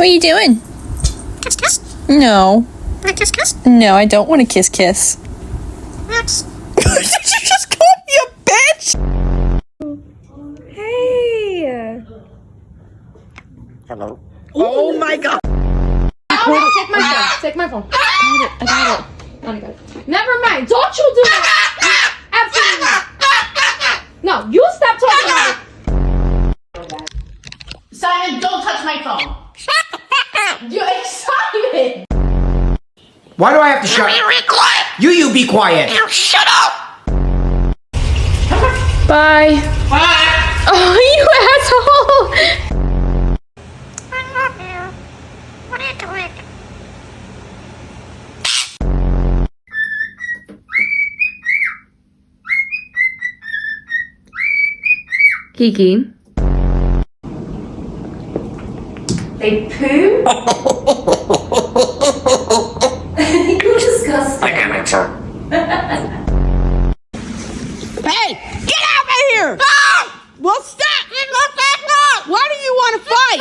What are you doing? Kiss, kiss. No. Want kiss, kiss? No, I don't want to kiss kiss. Yes. Did you just call me a bitch? Hey. Hello. Oh my god. Take my phone. Take my phone. I got it. Oh my god. Never mind. Don't you do that. Absolutely not. No, you stop talking. Simon, don't touch my phone. You're excited. Why do I have to shut? Be quiet. You be quiet. You shut up. Bye. Bye. Oh, you asshole. I love you. What are you doing? Kiki. They poo? You're disgusting. I can't answer. Hey, get out of here! Well, stop! Why do you want to fight?